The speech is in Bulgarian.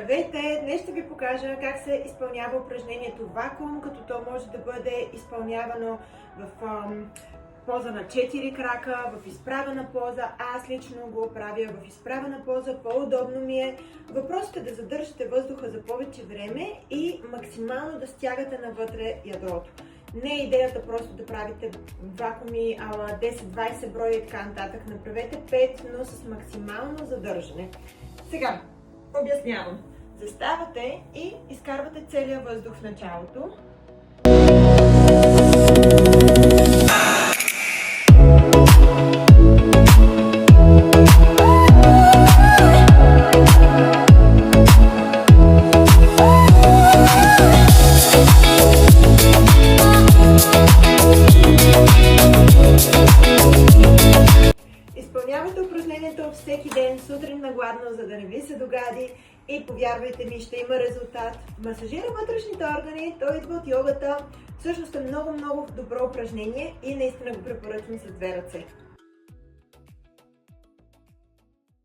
Здравейте! Днес ще ви покажа как се изпълнява упражнението вакуум, като то може да бъде изпълнявано в поза на 4 крака, в изправена поза. Аз лично го правя в изправена поза, по-удобно ми е. Въпросът е да задържате въздуха за повече време и максимално да стягате навътре ядрото. Не е идеята просто да правите вакууми 10-20 броя и така нататък. Направете 5, но с максимално задържане. Сега обяснявам. Заставате и изкарвате целия въздух в началото. Изпълнявайте упражнението всеки ден, сутрин на гладно, за да не ви се догади и повярвайте ми, ще има резултат. Масажира вътрешните органи, той идва от йогата. Всъщност е много добро упражнение и наистина го препоръчвам с 2 ръце.